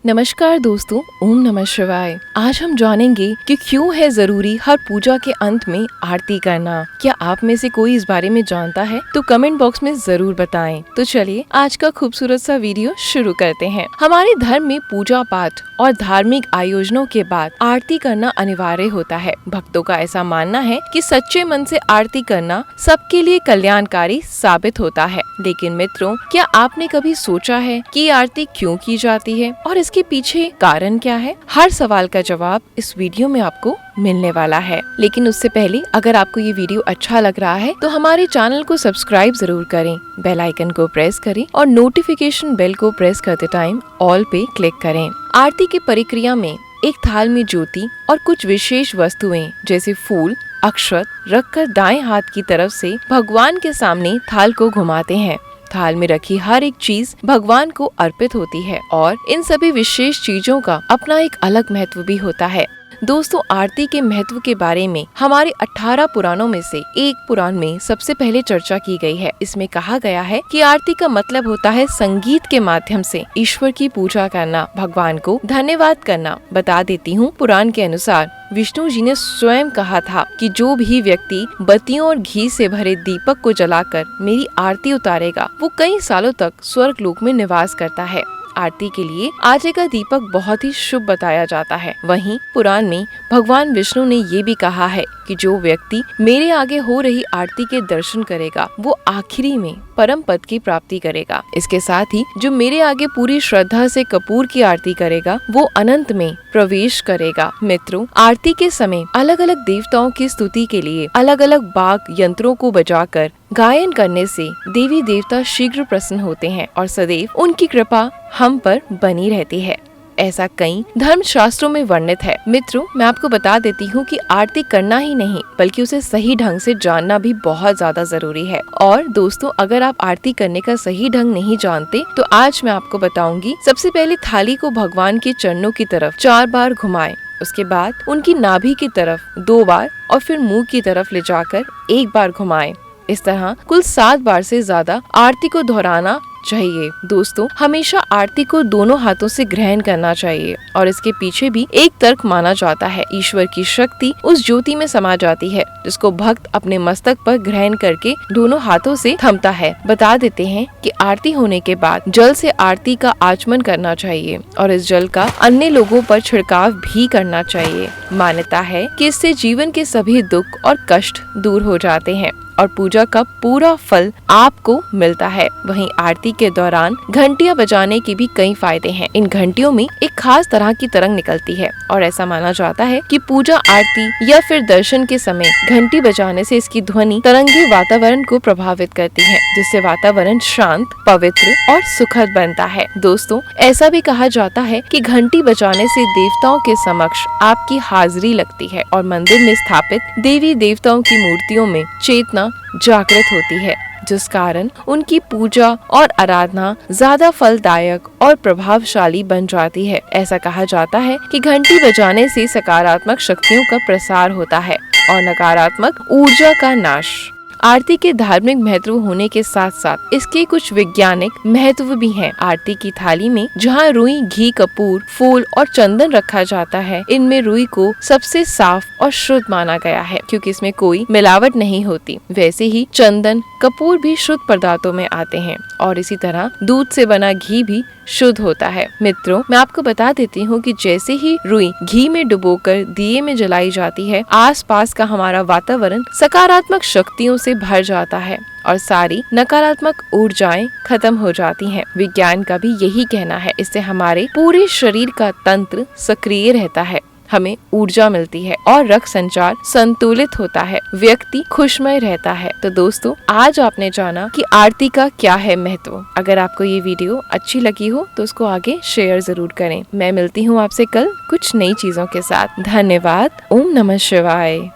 नमस्कार दोस्तों, ओम नमः शिवाय। आज हम जानेंगे कि क्यों है जरूरी हर पूजा के अंत में आरती करना। क्या आप में से कोई इस बारे में जानता है? तो कमेंट बॉक्स में जरूर बताएं। तो चलिए आज का खूबसूरत सा वीडियो शुरू करते हैं। हमारे धर्म में पूजा पाठ और धार्मिक आयोजनों के बाद आरती करना अनिवार्य होता है। भक्तों का ऐसा मानना है कि सच्चे मन से आरती करना सबके लिए कल्याणकारी साबित होता है। लेकिन मित्रों, क्या आपने कभी सोचा है कि आरती क्यों की जाती है और इसके पीछे कारण क्या है? हर सवाल का जवाब इस वीडियो में आपको मिलने वाला है। लेकिन उससे पहले अगर आपको ये वीडियो अच्छा लग रहा है तो हमारे चैनल को सब्सक्राइब जरूर करें, बेल आइकन को प्रेस करें और नोटिफिकेशन बेल को प्रेस करते टाइम ऑल पे क्लिक करें। आरती की प्रक्रिया में एक थाल में ज्योति और कुछ विशेष वस्तुएं जैसे फूल, अक्षत रखकर दाएं हाथ की तरफ से भगवान के सामने थाल को घुमाते हैं। थाल में रखी हर एक चीज भगवान को अर्पित होती है और इन सभी विशेष चीजों का अपना एक अलग महत्व भी होता है। दोस्तों, आरती के महत्व के बारे में हमारे 18 पुराणों में से एक पुराण में सबसे पहले चर्चा की गई है। इसमें कहा गया है कि आरती का मतलब होता है संगीत के माध्यम से ईश्वर की पूजा करना, भगवान को धन्यवाद करना। बता देती हूँ, पुराण के अनुसार विष्णु जी ने स्वयं कहा था कि जो भी व्यक्ति बत्तियों और घी से भरे दीपक को जलाकर मेरी आरती उतारेगा वो कई सालों तक स्वर्ग लोक में निवास करता है। आरती के लिए आटे का दीपक बहुत ही शुभ बताया जाता है। वहीं पुराण में भगवान विष्णु ने ये भी कहा है कि जो व्यक्ति मेरे आगे हो रही आरती के दर्शन करेगा वो आखिरी में परम पद की प्राप्ति करेगा। इसके साथ ही जो मेरे आगे पूरी श्रद्धा से कपूर की आरती करेगा वो अनंत में प्रवेश करेगा। मित्रों, आरती के समय अलग अलग देवताओं की स्तुति के लिए अलग अलग वाद्य यंत्रों को बजाकर गायन करने से देवी देवता शीघ्र प्रसन्न होते हैं और सदैव उनकी कृपा हम पर बनी रहती है। ऐसा कई धर्म शास्त्रों में वर्णित है। मित्रों, मैं आपको बता देती हूँ कि आरती करना ही नहीं बल्कि उसे सही ढंग से जानना भी बहुत ज्यादा जरूरी है। और दोस्तों, अगर आप आरती करने का सही ढंग नहीं जानते तो आज मैं आपको बताऊंगी। सबसे पहले थाली को भगवान के चरणों की तरफ 4 बार घुमाएं। उसके बाद उनकी नाभि की तरफ 2 बार और फिर मुंह की तरफ ले जाकर 1 बार घुमाएं। इस तरह कुल 7 बार से ज्यादा आरती को दोहराना चाहिए। दोस्तों, हमेशा आरती को दोनों हाथों से ग्रहण करना चाहिए और इसके पीछे भी एक तर्क माना जाता है। ईश्वर की शक्ति उस ज्योति में समा जाती है जिसको भक्त अपने मस्तक पर ग्रहण करके दोनों हाथों से थमता है। बता देते हैं कि आरती होने के बाद जल से आरती का आचमन करना चाहिए और इस जल का अन्य लोगों पर छिड़काव भी करना चाहिए। मान्यता है कि इससे जीवन के सभी दुख और कष्ट दूर हो जाते हैं और पूजा का पूरा फल आपको मिलता है। वहीं आरती के दौरान घंटियां बजाने के भी कई फायदे हैं। इन घंटियों में एक खास तरह की तरंग निकलती है और ऐसा माना जाता है कि पूजा, आरती या फिर दर्शन के समय घंटी बजाने से इसकी ध्वनि तरंगे वातावरण को प्रभावित करती है, जिससे वातावरण शांत, पवित्र और सुखद बनता है। दोस्तों, ऐसा भी कहा जाता है कि घंटी बजाने से देवताओं के समक्ष आपकी हाजिरी लगती है और मंदिर में स्थापित देवी देवताओं की मूर्तियों में चेतना जागृत होती है, जिस कारण उनकी पूजा और आराधना ज्यादा फलदायक और प्रभावशाली बन जाती है। ऐसा कहा जाता है कि घंटी बजाने से सकारात्मक शक्तियों का प्रसार होता है और नकारात्मक ऊर्जा का नाश। आरती के धार्मिक महत्व होने के साथ साथ इसके कुछ वैज्ञानिक महत्व भी हैं। आरती की थाली में जहाँ रुई, घी, कपूर, फूल और चंदन रखा जाता है, इनमें रुई को सबसे साफ और शुद्ध माना गया है क्योंकि इसमें कोई मिलावट नहीं होती। वैसे ही चंदन, कपूर भी शुद्ध पदार्थों में आते हैं और इसी तरह दूध से बना घी भी शुद्ध होता है। मित्रों, मैं आपको बता देती हूँ कि जैसे ही रुई घी में डुबोकर दिए में जलाई जाती है, आसपास का हमारा वातावरण सकारात्मक शक्तियों से भर जाता है और सारी नकारात्मक ऊर्जाएं खत्म हो जाती हैं। विज्ञान का भी यही कहना है। इससे हमारे पूरे शरीर का तंत्र सक्रिय रहता है, हमें ऊर्जा मिलती है और रक्त संचार संतुलित होता है, व्यक्ति खुशमय रहता है। तो दोस्तों, आज आपने जाना कि आरती का क्या है महत्व। अगर आपको ये वीडियो अच्छी लगी हो तो उसको आगे शेयर जरूर करें। मैं मिलती हूँ आपसे कल कुछ नई चीजों के साथ। धन्यवाद। ओम नमः शिवाय।